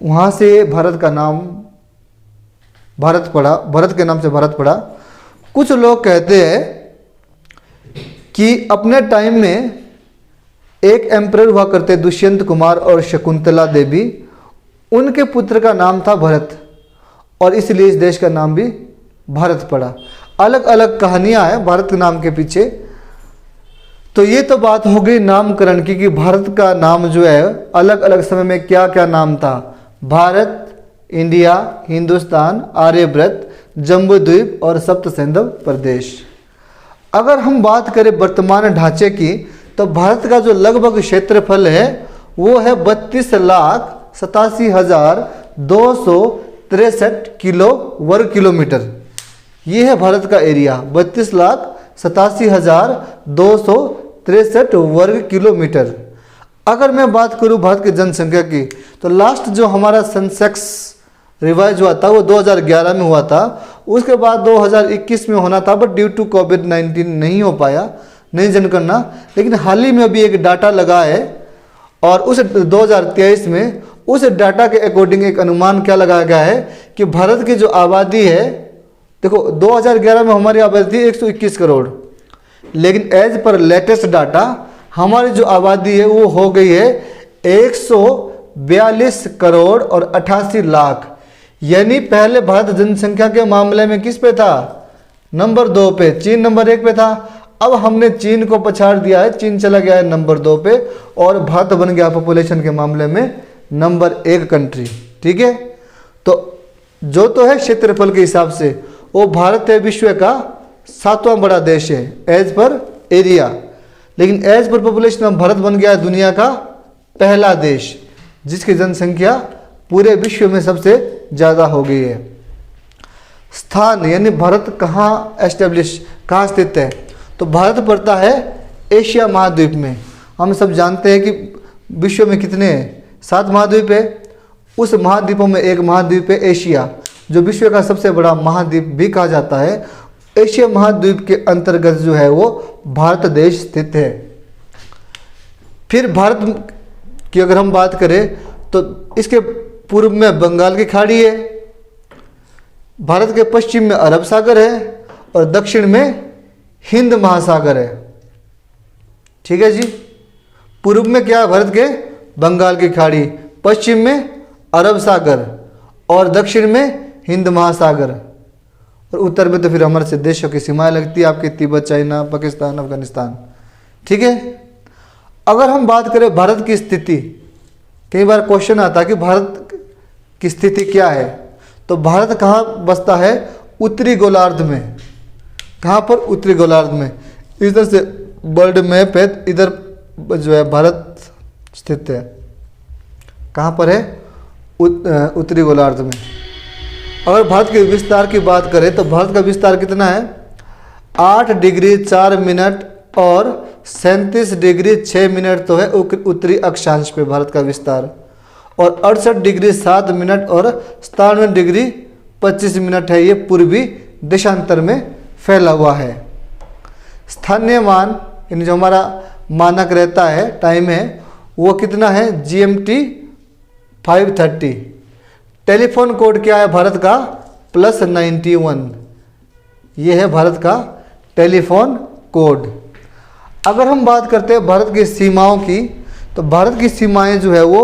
वहाँ से भारत का नाम भारत पड़ा, भरत के नाम से भारत पड़ा। कुछ लोग कहते हैं कि अपने टाइम में एक एम्परर हुआ करते दुष्यंत कुमार और शकुंतला देवी, उनके पुत्र का नाम था भरत, और इसलिए इस देश का नाम भी भारत पड़ा। अलग अलग कहानियां हैं भारत के नाम के पीछे। तो ये तो बात हो गई नामकरण की कि भारत का नाम जो है अलग अलग समय में क्या क्या नाम था। भारत, इंडिया, हिंदुस्तान, आर्यव्रत, जम्बूद्वीप और सप्तसैंधव प्रदेश। अगर हम बात करें वर्तमान ढांचे की, तो भारत का जो लगभग क्षेत्रफल है वो है 32,87,263 वर्ग किलोमीटर। ये है भारत का एरिया, 32,87,263 वर्ग किलोमीटर। अगर मैं बात करूं भारत की जनसंख्या की, तो लास्ट जो हमारा सेंसेक्स रिवाइज हुआ था वो 2011 में हुआ था, उसके बाद 2021 में होना था, बट ड्यू टू कोविड-19 नहीं हो पाया, नहीं जनगणना। लेकिन हाल ही में अभी एक डाटा लगा है, और उस 2023 में उस डाटा के अकॉर्डिंग एक अनुमान क्या लगाया गया है कि भारत की जो आबादी है, देखो 2011 में हमारी आबादी थी 121 करोड़, लेकिन एज पर लेटेस्ट डाटा हमारी जो आबादी है वो हो गई है 142 करोड़ और 88 लाख। यानी पहले भारत जनसंख्या के मामले में किस पे था, नंबर 2 पे, चीन नंबर 1 पे था। अब हमने चीन को पछाड़ दिया है, चीन चला गया है नंबर 2 पे, और भारत बन गया पॉपुलेशन के मामले में नंबर 1 कंट्री। ठीक है, तो जो तो है क्षेत्रफल के हिसाब से वो भारत है विश्व का 7वां बड़ा देश है एज पर एरिया, लेकिन एज पर पॉपुलेशन भारत बन गया दुनिया का पहला देश जिसकी जनसंख्या पूरे विश्व में सबसे ज़्यादा हो गई है। स्थान यानी भारत कहाँ एस्टेब्लिश, कहाँ स्थित है, तो भारत पड़ता है एशिया महाद्वीप में। हम सब जानते हैं कि विश्व में कितने 7 महाद्वीप है, उस महाद्वीपों में एक महाद्वीप है एशिया, जो विश्व का सबसे बड़ा महाद्वीप भी कहा जाता है। एशिया महाद्वीप के अंतर्गत जो है वो भारत देश स्थित है। फिर भारत की अगर हम बात करें तो इसके पूर्व में बंगाल की खाड़ी है, भारत के पश्चिम में अरब सागर है और दक्षिण में हिंद महासागर है। ठीक है जी। पूर्व में क्या है भारत के? बंगाल की खाड़ी, पश्चिम में अरब सागर और दक्षिण में हिंद महासागर, और उत्तर में तो फिर हमारे से देशों की सीमाएं लगती है, आपके तिब्बत, चाइना, पाकिस्तान, अफगानिस्तान। ठीक है। अगर हम बात करें भारत की स्थिति, कई बार क्वेश्चन आता है कि भारत की स्थिति क्या है, तो भारत कहाँ बसता है? उत्तरी गोलार्ध में। कहाँ पर? उत्तरी गोलार्ध में। इधर से वर्ल्ड मैप है, इधर जो है भारत स्थित है। कहाँ पर है? उत्तरी गोलार्ध में। अगर भारत के विस्तार की बात करें तो भारत का विस्तार कितना है? 8 डिग्री 4 मिनट और 37 डिग्री 6 मिनट तो है उत्तरी अक्षांश पे भारत का विस्तार, और 68 डिग्री 7 मिनट और 97 डिग्री 25 मिनट है ये पूर्वी देशांतर में फैला हुआ है। स्थानीय मान यानी जो हमारा मानक रहता है, टाइम है, वो कितना है? GMT 5:30। टेलीफोन कोड क्या है भारत का? +91। ये है भारत का टेलीफोन कोड। अगर हम बात करते हैं भारत की सीमाओं की, तो भारत की सीमाएं जो है वो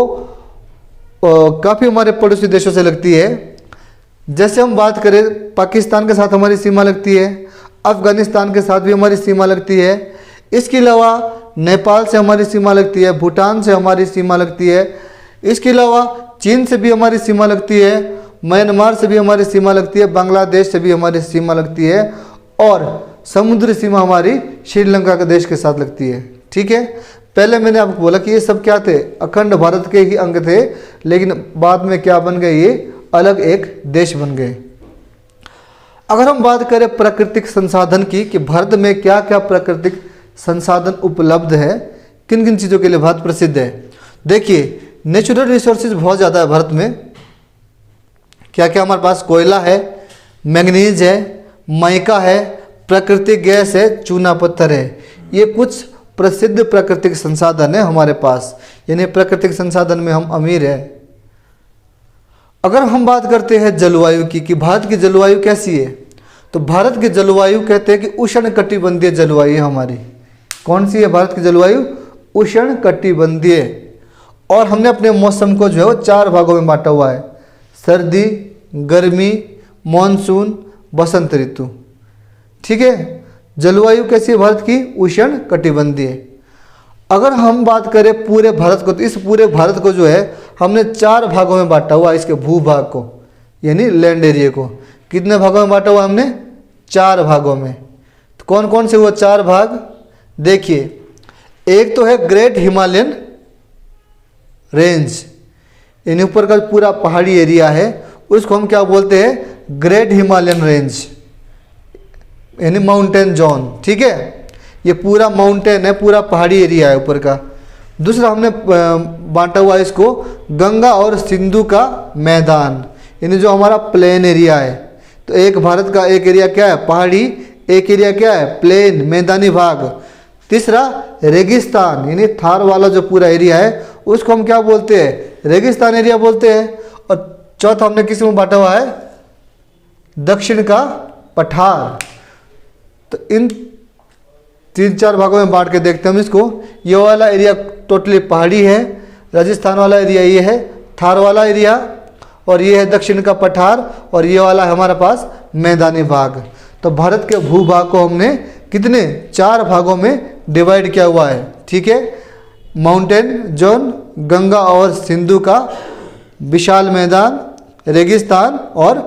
काफ़ी हमारे पड़ोसी देशों से लगती है। जैसे हम बात करें, पाकिस्तान के साथ हमारी सीमा लगती है, अफगानिस्तान के साथ भी हमारी सीमा लगती है, इसके अलावा नेपाल से हमारी सीमा लगती है, भूटान से हमारी सीमा लगती है, इसके अलावा चीन से भी हमारी सीमा लगती है, म्यांमार से भी हमारी सीमा लगती है, बांग्लादेश से भी हमारी सीमा लगती है, और समुद्री सीमा हमारी श्रीलंका के देश के साथ लगती है। ठीक है। पहले मैंने आपको बोला कि ये सब क्या थे? अखंड भारत के ही अंग थे, लेकिन बाद में क्या बन गए? ये अलग एक देश बन गए। अगर हम बात करें प्राकृतिक संसाधन की कि भारत में क्या क्या प्राकृतिक संसाधन उपलब्ध है, किन किन चीज़ों के लिए भारत प्रसिद्ध है। देखिए, नेचुरल रिसोर्सेज बहुत ज़्यादा है भारत में। क्या क्या हमारे पास? कोयला है, मैंगनीज है, माइका है, प्राकृतिक गैस है, चूना पत्थर है। ये कुछ प्रसिद्ध प्राकृतिक संसाधन है हमारे पास, यानी प्राकृतिक संसाधन में हम अमीर हैं। अगर हम बात करते हैं जलवायु की कि भारत की जलवायु कैसी है, तो भारत की जलवायु कहते हैं कि उष्ण कटिबंधीय जलवायु है हमारी। कौन सी है भारत की जलवायु? उष्ण कटिबंधीय। और हमने अपने मौसम को जो है वो 4 भागों में बांटा हुआ है: सर्दी, गर्मी, मानसून, बसंत ऋतु। ठीक है। जलवायु कैसी है भारत की? उष्ण कटिबंधीय। अगर हम बात करें पूरे भारत को, तो इस पूरे भारत को जो है हमने 4 भागों में बांटा हुआ है, इसके भूभाग को यानी लैंड एरिया को। कितने भागों में बांटा हुआ हमने? 4 भागों में। तो कौन कौन से वो 4 भाग? देखिए, एक तो है ग्रेट हिमालयन रेंज, यानी ऊपर का पूरा पहाड़ी एरिया है, उसको हम क्या बोलते हैं? ग्रेट हिमालयन रेंज यानी माउंटेन जोन। ठीक है। ये पूरा माउंटेन है, पूरा पहाड़ी एरिया है ऊपर का। दूसरा हमने बांटा हुआ है इसको गंगा और सिंधु का मैदान, यानी जो हमारा प्लेन एरिया है। तो एक भारत का एक एरिया क्या है? पहाड़ी, एक एरिया क्या है? प्लेन, मैदानी भाग। तीसरा रेगिस्तान, यानी थार वाला जो पूरा एरिया है उसको हम क्या बोलते हैं? रेगिस्तान एरिया बोलते हैं। और चौथा हमने किस में बांटा हुआ है? दक्षिण का पठार। तो इन 3-4 भागों में बांट के देखते हैं हम इसको। ये वाला एरिया टोटली पहाड़ी है, राजस्थान वाला एरिया ये है, थार वाला एरिया, और ये है दक्षिण का पठार, और ये वाला है हमारे पास मैदानी भाग। तो भारत के भूभाग को हमने कितने? 4 भागों में डिवाइड किया हुआ है। ठीक है। माउंटेन जोन, गंगा और सिंधु का विशाल मैदान, रेगिस्तान और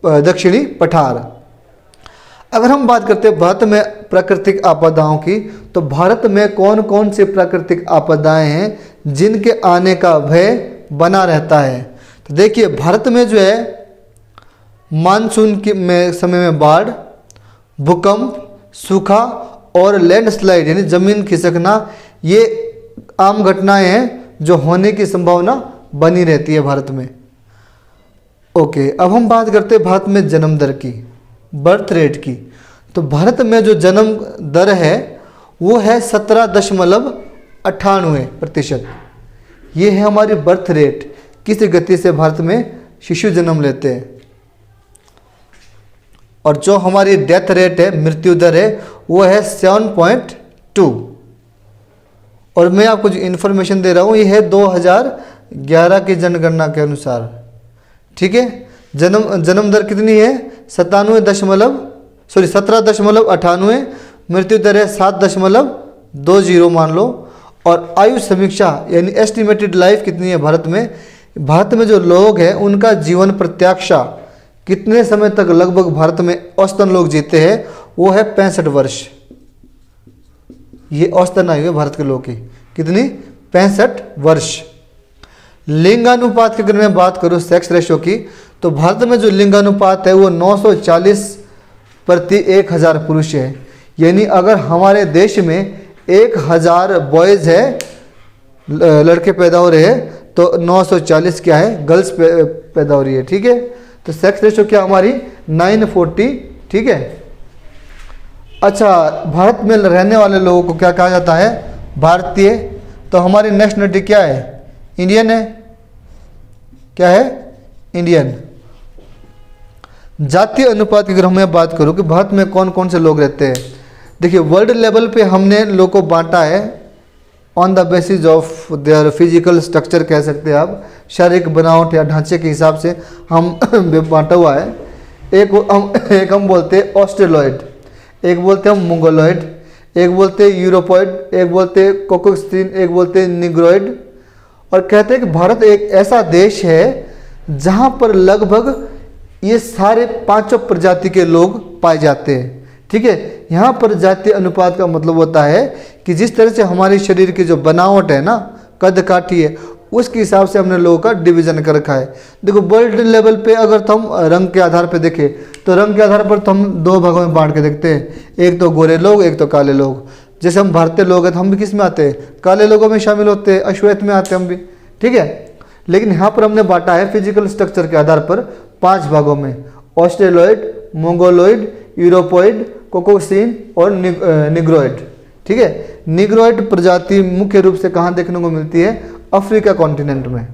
दक्षिणी पठार। अगर हम बात करते हैं भारत में प्राकृतिक आपदाओं की, तो भारत में कौन कौन सी प्राकृतिक आपदाएं हैं जिनके आने का भय बना रहता है। तो देखिए, भारत में जो है मानसून के समय में बाढ़, भूकंप, सूखा और लैंडस्लाइड यानी ज़मीन खिसकना, ये आम घटनाएं हैं जो होने की संभावना बनी रहती है भारत में। ओके, अब हम बात करते हैं भारत में जन्म दर की, बर्थ रेट की। तो भारत में जो जन्म दर है वो है 17.8 98%। ये है हमारी बर्थ रेट, किस गति से भारत में शिशु जन्म लेते हैं। और जो हमारी डेथ रेट है, मृत्यु दर है, वो है 7.2। और मैं आपको जो इन्फॉर्मेशन दे रहा हूँ ये है 2011 की जनगणना के अनुसार, ठीक है। जन्म दर कितनी है 17.98, मृत्यु दर है 7.20 मान लो। और आयु समीक्षा यानी एस्टिमेटेड लाइफ कितनी है भारत में। भारत में जो लोग हैं उनका जीवन प्रत्याशा कितने समय तक लगभग भारत में औसतन लोग जीते हैं, वो है 65 वर्ष। ये औसतन आयु है भारत के लोगों की, कितनी 65 वर्ष। लिंगानुपात की अगर मैं बात करूं सेक्स रेशो की, तो भारत में जो लिंगानुपात है वो 940/1000 पुरुष है। यानी अगर हमारे देश में 1000 बॉयज़ है, लड़के पैदा हो रहे हैं, तो 940 क्या है गर्ल्स पैदा हो रही है, ठीक है। तो सेक्स रेशो क्या हमारी 940, ठीक है। अच्छा, भारत में रहने वाले लोगों को क्या कहा जाता है, भारतीय। तो हमारी नेशनलिटी क्या है, इंडियन है, क्या है, इंडियन। जातीय अनुपात की अगर मैं बात करूं कि भारत में कौन कौन से लोग रहते हैं, देखिए वर्ल्ड लेवल पे हमने लोगों को बांटा है on the basis of their physical structure, कह सकते हैं आप, शारीरिक बनावट या ढांचे के हिसाब से हम बांटा हुआ है। एक हम बोलते हैं ऑस्ट्रेलॉइड, एक बोलते हैं हम मंगोलॉइड, एक बोलते हैं यूरोपॉइड, एक बोलते हैं कोकोक्सीन, एक बोलते हैं निग्रोइड। और कहते हैं कि भारत एक ऐसा देश है जहाँ पर लगभग ये सारे 5 प्रजाति के लोग पाए जाते हैं, ठीक है। यहाँ पर जातीय अनुपात का मतलब होता है कि जिस तरह से हमारे शरीर की जो बनावट है ना, कद काठी है, उसके हिसाब से हमने लोगों का डिवीजन कर रखा है। देखो वर्ल्ड लेवल पे अगर तो हम रंग के आधार पे देखें, तो रंग के आधार पर तो हम 2 भागों में बांट के देखते हैं, एक तो गोरे लोग, एक तो काले लोग। जैसे हम भारतीय लोग हैं तो हम भी किस में आते हैं, काले लोगों में शामिल होते हैं, अश्वेत में आते हैं हम भी, ठीक है। लेकिन यहाँ पर हमने बांटा है फिजिकल स्ट्रक्चर के आधार पर 5 भागों में, ऑस्ट्रेलॉइड, मंगोलॉइड, यूरोपॉइड, कोकोक्सीन और निग्रोइड, ठीक है। निग्रोइड प्रजाति मुख्य रूप से कहाँ देखने को मिलती है, अफ्रीका कॉन्टिनेंट में।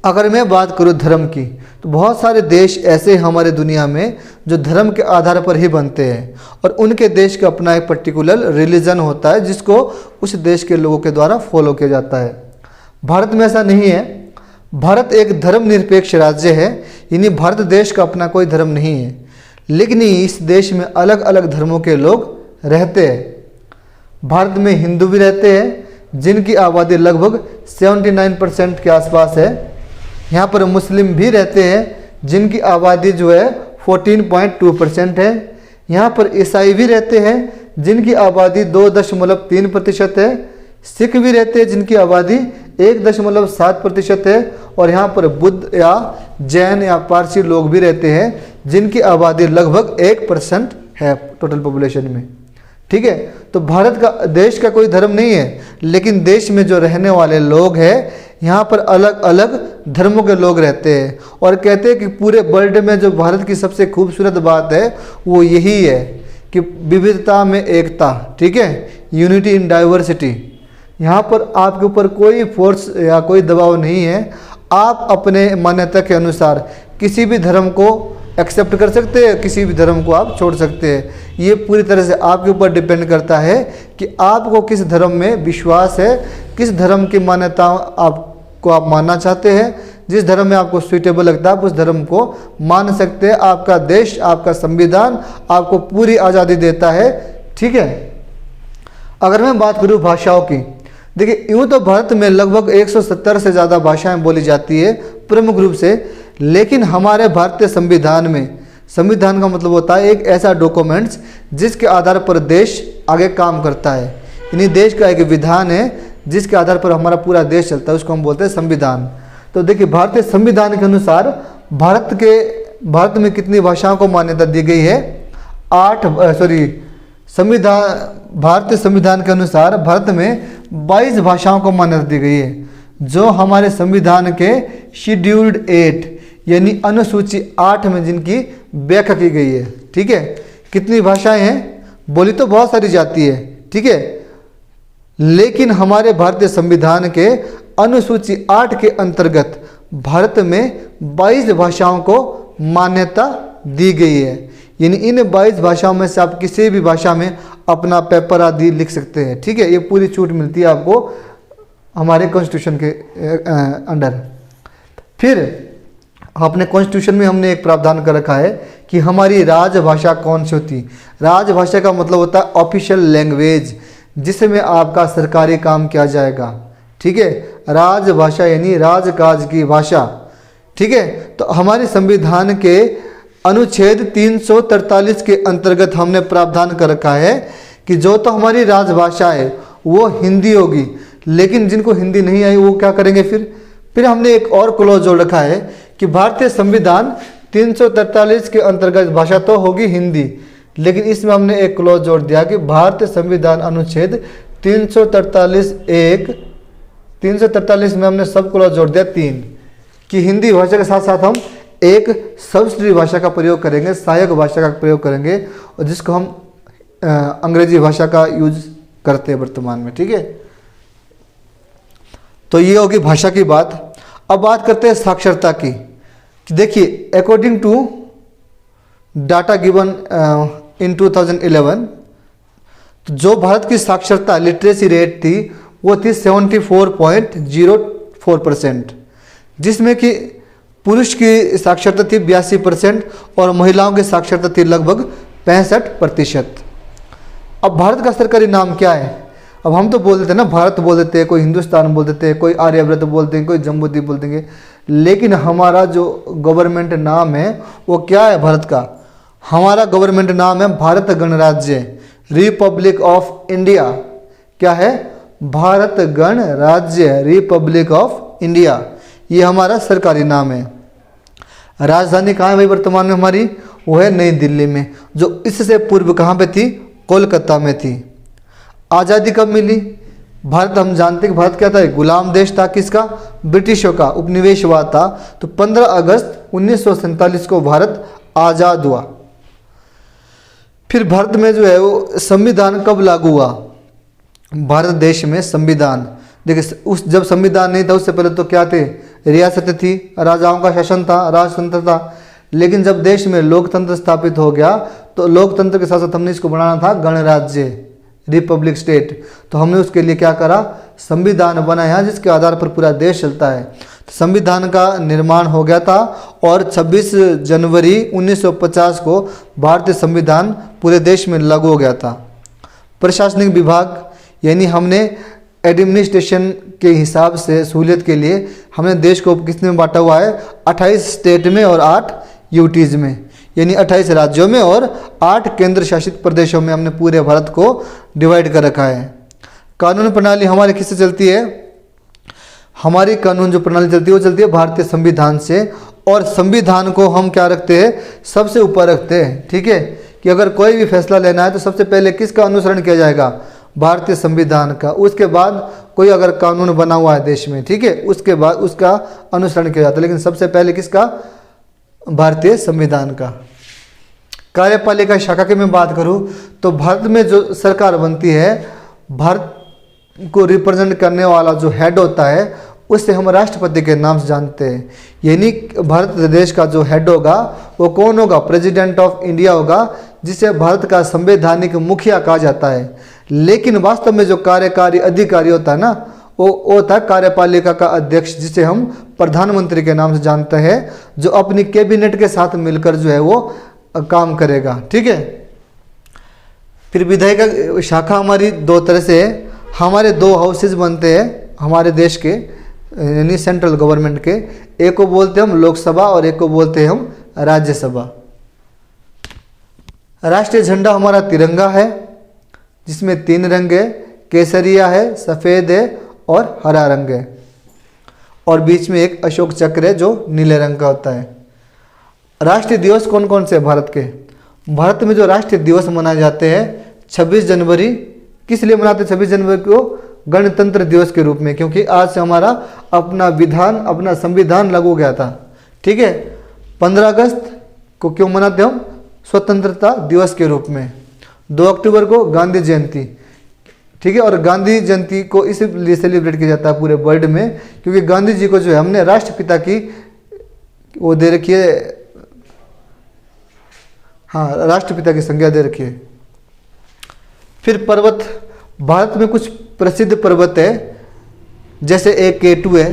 अगर मैं बात करूँ धर्म की, तो बहुत सारे देश ऐसे हमारे दुनिया में जो धर्म के आधार पर ही बनते हैं, और उनके देश का अपना एक पर्टिकुलर रिलीजन होता है जिसको उस देश के लोगों के द्वारा फॉलो किया जाता है। भारत में ऐसा नहीं है। भारत एक धर्मनिरपेक्ष राज्य है, यानी भारत देश का अपना कोई धर्म नहीं है, लेकिन इस देश में अलग अलग धर्मों के लोग रहते हैं। भारत में हिंदू भी रहते हैं जिनकी आबादी लगभग 79% के आसपास है। यहाँ पर मुस्लिम भी रहते हैं जिनकी आबादी जो है 14.2% है। यहाँ पर ईसाई भी रहते हैं जिनकी आबादी 2.3% है। सिख भी रहते हैं जिनकी आबादी 1.7% है। और यहाँ पर बुद्ध या जैन या पारसी लोग भी रहते हैं जिनकी आबादी लगभग 1% है टोटल पॉपुलेशन में, ठीक है। तो भारत का देश का कोई धर्म नहीं है, लेकिन देश में जो रहने वाले लोग हैं यहाँ पर अलग अलग धर्मों के लोग रहते हैं। और कहते हैं कि पूरे वर्ल्ड में जो भारत की सबसे खूबसूरत बात है वो यही है कि विविधता में एकता, ठीक है, यूनिटी इन डाइवर्सिटी। यहाँ पर आपके ऊपर कोई फोर्स या कोई दबाव नहीं है। आप अपने मान्यता के अनुसार किसी भी धर्म को एक्सेप्ट कर सकते हैं, किसी भी धर्म को आप छोड़ सकते हैं। ये पूरी तरह से आपके ऊपर डिपेंड करता है कि आपको किस धर्म में विश्वास है, किस धर्म की मान्यता आपको आप मानना चाहते हैं। जिस धर्म में आपको सूटेबल लगता है आप उस धर्म को मान सकते हैं। आपका देश, आपका संविधान आपको पूरी आज़ादी देता है, ठीक है। अगर मैं बात करूँ भाषाओं की, देखिए यूँ तो भारत में लगभग 170 से ज़्यादा भाषाएं बोली जाती है प्रमुख रूप से, लेकिन हमारे भारतीय संविधान में, संविधान का मतलब होता है एक ऐसा डॉक्यूमेंट्स जिसके आधार पर देश आगे काम करता है। यानी देश का एक विधान है जिसके आधार पर हमारा पूरा देश चलता है, उसको हम बोलते हैं संविधान। तो देखिए भारतीय संविधान के अनुसार भारत में कितनी भाषाओं को मान्यता दी गई है, भारतीय संविधान के अनुसार भारत में 22 भाषाओं को मान्यता दी गई है, जो हमारे संविधान के शेड्यूल्ड 8 यानी अनुसूची 8 में जिनकी व्याख्या की गई है, ठीक है। कितनी भाषाएं हैं, बोली तो बहुत सारी जाती है, ठीक है, लेकिन हमारे भारतीय संविधान के अनुसूची 8 के अंतर्गत भारत में 22 भाषाओं को मान्यता दी गई है। यानी इन 22 भाषाओं में से आप किसी भी भाषा में अपना पेपर आदि लिख सकते हैं। ठीक है, ये पूरी छूट मिलती है आपको हमारे कॉन्स्टिट्यूशन के अंडर। फिर अपने कॉन्स्टिट्यूशन में हमने एक प्रावधान कर रखा है कि हमारी राजभाषा कौन सी होती। राजभाषा का मतलब होता है ऑफिशियल लैंग्वेज, जिसमें आपका सरकारी काम किया जाएगा। ठीक है, राजभाषा यानी राजकाज की भाषा। ठीक है, तो हमारे संविधान के अनुच्छेद 343 के अंतर्गत हमने प्रावधान कर रखा है कि जो तो हमारी राजभाषा है वो हिंदी होगी, लेकिन जिनको हिंदी नहीं आई वो क्या करेंगे। फिर हमने एक और क्लॉज जोड़ रखा है कि भारतीय संविधान 343 के अंतर्गत भाषा तो होगी हिंदी, लेकिन इसमें हमने एक क्लॉज जोड़ दिया कि भारतीय संविधान अनुच्छेद 343 में हमने सब क्लॉज जोड़ दिया 3 कि हिंदी भाषा के साथ साथ हम एक सब्सिडरी भाषा का प्रयोग करेंगे, सहायक भाषा का प्रयोग करेंगे, और जिसको हम अंग्रेजी भाषा का यूज करते हैं वर्तमान में। ठीक है, तो ये होगी भाषा की बात। अब बात करते हैं साक्षरता की। देखिए, according to data given in 2011, तो जो भारत की साक्षरता लिटरेसी रेट थी वो थी 74.04%, जिसमें कि पुरुष की साक्षरता थी 82% और महिलाओं की साक्षरता थी लगभग 65%। अब भारत का सरकारी नाम क्या है? अब हम तो बोल देते हैं ना, भारत बोल देते हैं, कोई हिंदुस्तान बोल देते हैं, कोई आर्यव्रत बोलते हैं, कोई जम्बूद्वीप बोल देंगे, लेकिन हमारा जो गवर्नमेंट नाम है वो क्या है भारत का? हमारा गवर्नमेंट नाम है भारत गणराज्य, रिपब्लिक ऑफ इंडिया। क्या है? भारत गणराज्य, रिपब्लिक ऑफ इंडिया, ये हमारा सरकारी नाम है। राजधानी कहाँ है भाई वर्तमान में हमारी? वो है नई दिल्ली में, जो इससे पूर्व कहाँ पे थी? कोलकाता में थी। आज़ादी कब मिली? भारत, हम जानते हैं कि भारत क्या था? गुलाम देश था। किसका? ब्रिटिशों का, उपनिवेशवाद था। तो 15 अगस्त 1947 को भारत आज़ाद हुआ। फिर भारत में जो है वो संविधान कब लागू हुआ? भारत देश में संविधान, देखिए उस जब संविधान नहीं था उससे पहले तो क्या थे? रियासतें थी, राजाओं का शासन था, राजतंत्र था। लेकिन जब देश में लोकतंत्र स्थापित हो गया तो लोकतंत्र के साथ साथ हमने इसको बनाना था गणराज्य, रिपब्लिक स्टेट। तो हमने उसके लिए क्या करा? संविधान बनाया जिसके आधार पर पूरा देश चलता है। संविधान का निर्माण हो गया था और 26 जनवरी 1950 को भारतीय संविधान पूरे देश में लागू हो गया था। प्रशासनिक विभाग यानी हमने एडमिनिस्ट्रेशन के हिसाब से सहूलियत के लिए हमने देश को किसमें बांटा हुआ है? 28 स्टेट में और 8 यूटीज में, यानी 28 राज्यों में और 8 केंद्र शासित प्रदेशों में हमने पूरे भारत को डिवाइड कर रखा है। कानून प्रणाली हमारी किससे चलती है? हमारी कानून जो प्रणाली चलती है वो चलती है भारतीय संविधान से। और संविधान को हम क्या रखते हैं? सबसे ऊपर रखते हैं। ठीक है, कि अगर कोई भी फैसला लेना है तो सबसे पहले किसका अनुसरण किया जाएगा? भारतीय संविधान का। उसके बाद कोई अगर कानून बना हुआ है देश में, ठीक है, उसके बाद उसका अनुसरण किया जाता है, लेकिन सबसे पहले किसका? भारतीय संविधान का। कार्यपालिका शाखा की मैं बात करूं तो भारत में जो सरकार बनती है, भारत को रिप्रेजेंट करने वाला जो हेड होता है उससे हम राष्ट्रपति के नाम से जानते हैं। यानी भारत देश का जो हेड होगा वो कौन होगा? प्रेसिडेंट ऑफ इंडिया होगा, जिसे भारत का संवैधानिक मुखिया कहा जाता है। लेकिन वास्तव में जो कार्यकारी अधिकारी होता है ना, वो होता है कार्यपालिका का अध्यक्ष, जिसे हम प्रधानमंत्री के नाम से जानते हैं, जो अपनी कैबिनेट के साथ मिलकर जो है वो काम करेगा। ठीक है, फिर विधायिका शाखा हमारी दो तरह से है। हमारे 2 हाउसेज बनते हैं हमारे देश के, यानी सेंट्रल गवर्नमेंट के। एक को बोलते हैं हम लोकसभा और एक को बोलते हैं हम राज्यसभा। राष्ट्रीय झंडा हमारा तिरंगा है, जिसमें 3 रंग है, केसरिया है, सफ़ेद है और हरा रंग है, और बीच में एक अशोक चक्र है जो नीले रंग का होता है। राष्ट्रीय दिवस कौन कौन से हैं भारत के? भारत में जो राष्ट्रीय दिवस मनाए जाते हैं 26 जनवरी, किस लिए मनाते हैं 26 जनवरी को? गणतंत्र दिवस के रूप में, क्योंकि आज से हमारा अपना संविधान लागू हो गया था। ठीक है, 15 अगस्त को क्यों मनाते हम? स्वतंत्रता दिवस के रूप में। 2 अक्टूबर को गांधी जयंती। ठीक ठीक है। और गांधी जयंती को इसलिए सेलिब्रेट किया जाता है पूरे वर्ल्ड में, क्योंकि गांधी जी को जो है हमने राष्ट्रपिता की वो दे रखी है, हाँ, राष्ट्रपिता की संज्ञा दे रखी है। फिर पर्वत, भारत में कुछ प्रसिद्ध पर्वत है, जैसे एक K2 है,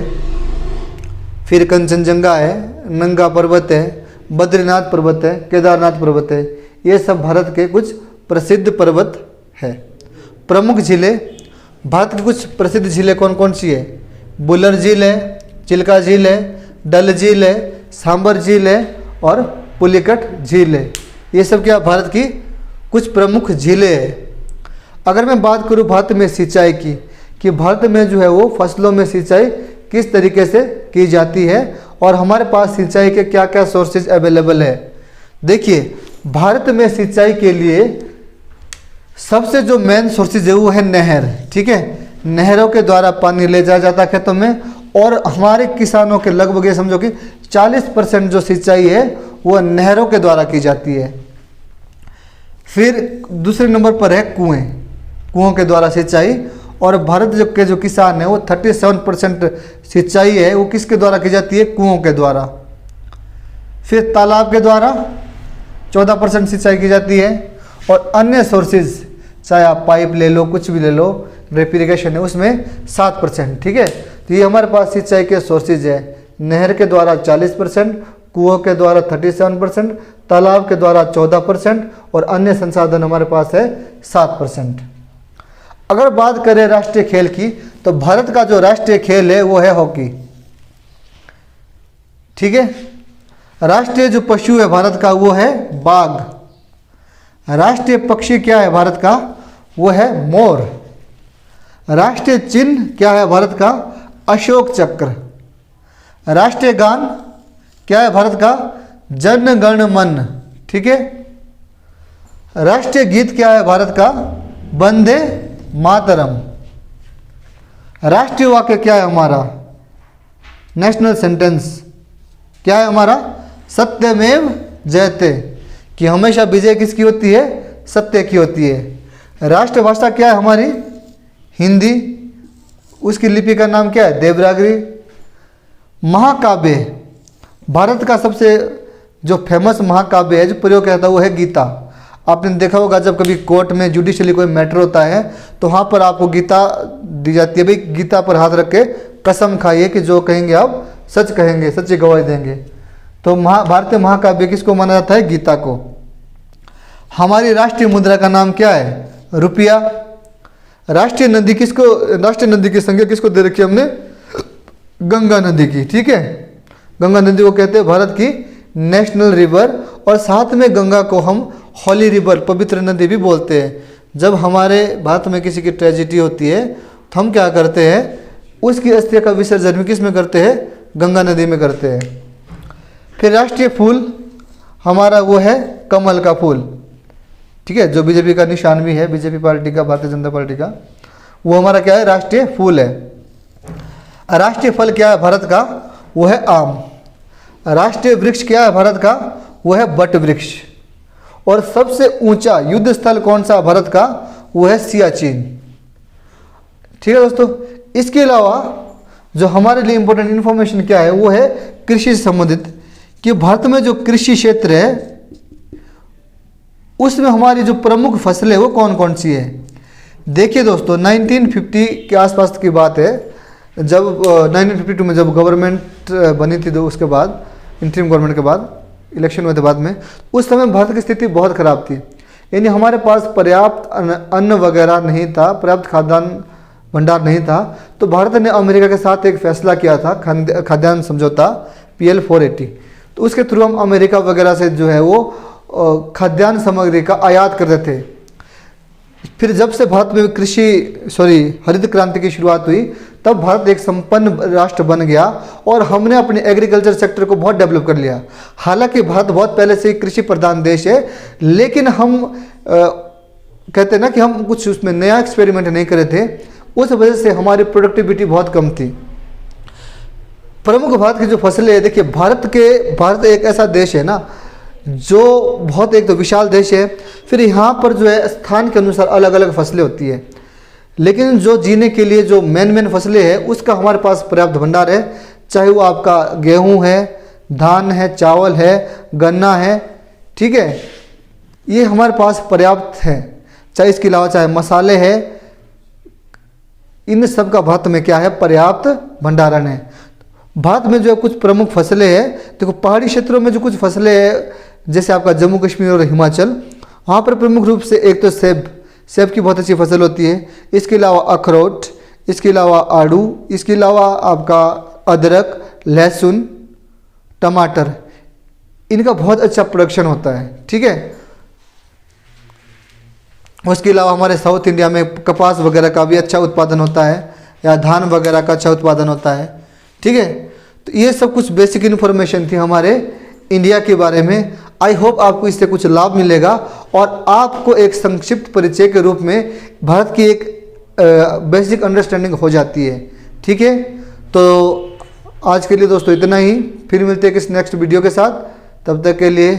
फिर कंचनजंगा है, नंगा पर्वत है, बद्रीनाथ पर्वत है, केदारनाथ पर्वत है। ये सब भारत के कुछ प्रसिद्ध पर्वत है। प्रमुख झीलें, भारत की कुछ प्रसिद्ध झीलें कौन कौन सी है? बुलर झील है, चिल्का झील है, डल झील है, सांबर झील है और पुलिकट झील है। ये सब क्या भारत की कुछ प्रमुख झीलें हैं। अगर मैं बात करूँ भारत में सिंचाई की, कि भारत में जो है वो फसलों में सिंचाई किस तरीके से की जाती है और हमारे पास सिंचाई के क्या क्या सोर्सेज अवेलेबल है। देखिए, भारत में सिंचाई के लिए सबसे जो मेन सोर्सेज है वो है नहर, ठीक है। नहरों के द्वारा पानी ले जाया जाता है खेतों में, और हमारे किसानों के लगभग ये समझो कि 40% जो सिंचाई है वो नहरों के द्वारा की जाती है। फिर दूसरे नंबर पर है कुएं, कुओं के द्वारा सिंचाई, और भारत के जो किसान है वो 37% सिंचाई है वो किसके द्वारा की जाती है? कुओं के द्वारा। फिर तालाब के द्वारा 14% सिंचाई की जाती है, और अन्य सोर्सेज चाहे आप पाइप ले लो, कुछ भी ले लो, ड्रिप इरिगेशन है उसमें 7%, ठीक है। तो ये हमारे पास सिंचाई के सोर्सेज है। नहर के द्वारा 40%, कुओं के द्वारा 37%, तालाब के द्वारा 14% और अन्य संसाधन हमारे पास है 7%। अगर बात करें राष्ट्रीय खेल की, तो भारत का जो राष्ट्रीय खेल है वो है हॉकी, ठीक है। राष्ट्रीय जो पशु है भारत का वो है बाघ। राष्ट्रीय पक्षी क्या है भारत का? वो है मोर। राष्ट्रीय चिन्ह क्या है भारत का? अशोक चक्र। राष्ट्रीय गान क्या है भारत का? जन गण मन, ठीक है। राष्ट्रीय गीत क्या है भारत का? वंदे मातरम। राष्ट्रीय वाक्य क्या है हमारा? नेशनल सेंटेंस क्या है हमारा? सत्यमेव जयते, कि हमेशा विजय किसकी होती है? सत्य की होती है। राष्ट्रभाषा क्या है हमारी? हिंदी। उसकी लिपि का नाम क्या है? देवनागरी। महाकाव्य, भारत का सबसे जो फेमस महाकाव्य है जो प्रयोग किया था वो है गीता। आपने देखा होगा जब कभी कोर्ट में जुडिशली कोई मैटर होता है तो वहाँ पर आपको गीता दी जाती है, भाई गीता पर हाथ रख के कसम खाइए कि जो कहेंगे आप सच कहेंगे, सच्ची गवाही देंगे। तो भारतीय महाकाव्य किसको माना जाता है? गीता को। हमारी राष्ट्रीय मुद्रा का नाम क्या है? रुपया। राष्ट्रीय नदी किसको, राष्ट्रीय नदी की संज्ञा किसको दे रखी है हमने? गंगा नदी की, ठीक है। गंगा नदी को कहते हैं भारत की नेशनल रिवर, और साथ में गंगा को हम हॉली रिवर, पवित्र नदी भी बोलते हैं। जब हमारे भारत में किसी की ट्रेजिडी होती है तो हम क्या करते हैं? उसकी अस्थियों का विसर्जन भी किस में करते हैं? गंगा नदी में करते हैं। फिर राष्ट्रीय फूल हमारा वो है कमल का फूल, ठीक है, जो बीजेपी का निशान भी है, बीजेपी पार्टी का, भारतीय जनता पार्टी का, वो हमारा क्या है? राष्ट्रीय फूल है। राष्ट्रीय फल क्या है भारत का? वो है आम। राष्ट्रीय वृक्ष क्या है भारत का? वो है बट वृक्ष। और सबसे ऊंचा युद्ध स्थल कौन सा भारत का? वो है सियाचिन, ठीक है दोस्तों। इसके अलावा जो हमारे लिए इंपॉर्टेंट इन्फॉर्मेशन क्या है वो है कृषि से संबंधित, कि भारत में जो कृषि क्षेत्र है उसमें हमारी जो प्रमुख फसलें है वो कौन कौन सी है। देखिए दोस्तों, 1950 के आसपास की बात है, जब 1952 में जब गवर्नमेंट बनी थी, तो उसके बाद इंटरिम गवर्नमेंट के बाद इलेक्शन हुए थे बाद में, उस समय भारत की स्थिति बहुत ख़राब थी। यानी हमारे पास पर्याप्त अन्न वगैरह नहीं था, पर्याप्त खाद्यान्न भंडार नहीं था। तो भारत ने अमेरिका के साथ एक फैसला किया था, खाद्यान्न समझौता PL 480। तो उसके थ्रू हम अमेरिका वगैरह से जो है वो खाद्यान्न सामग्री का आयात करते थे। फिर जब से भारत में हरित क्रांति की शुरुआत हुई, तब भारत एक संपन्न राष्ट्र बन गया और हमने अपने एग्रीकल्चर सेक्टर को बहुत डेवलप कर लिया। हालांकि भारत बहुत पहले से ही कृषि प्रधान देश है, लेकिन हम कहते हैं ना कि हम कुछ उसमें नया एक्सपेरिमेंट नहीं करे थे, उस वजह से हमारी प्रोडक्टिविटी बहुत कम थी। प्रमुख भारत की जो फसलें है, देखिए भारत एक ऐसा देश है ना जो बहुत एक तो विशाल देश है, फिर यहाँ पर जो है स्थान के अनुसार अलग अलग फसलें होती है। लेकिन जो जीने के लिए जो मेन फसलें हैं उसका हमारे पास पर्याप्त भंडार है। चाहे वो आपका गेहूं है, धान है, चावल है, गन्ना है, ठीक है, ये हमारे पास पर्याप्त है। चाहे इसके अलावा चाहे मसाले हैं, इन सब का भारत में क्या है, पर्याप्त भंडारण है। भारत में जो कुछ प्रमुख फसलें हैं, देखो पहाड़ी क्षेत्रों में जो कुछ फसलें हैं जैसे आपका जम्मू कश्मीर और हिमाचल, वहाँ पर प्रमुख रूप से एक तो सेब की बहुत अच्छी फसल होती है। इसके अलावा अखरोट, इसके अलावा आड़ू, इसके अलावा आपका अदरक, लहसुन, टमाटर, इनका बहुत अच्छा प्रोडक्शन होता है, ठीक है। उसके अलावा हमारे साउथ इंडिया में कपास वगैरह का भी अच्छा उत्पादन होता है, या धान वगैरह का अच्छा उत्पादन होता है, ठीक है। तो ये सब कुछ बेसिक इन्फॉर्मेशन थी हमारे इंडिया के बारे में। आई होप आपको इससे कुछ लाभ मिलेगा और आपको एक संक्षिप्त परिचय के रूप में भारत की एक बेसिक अंडरस्टैंडिंग हो जाती है, ठीक है। तो आज के लिए दोस्तों इतना ही, फिर मिलते हैं किस नेक्स्ट वीडियो के साथ। तब तक के लिए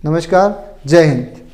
नमस्कार, जय हिंद।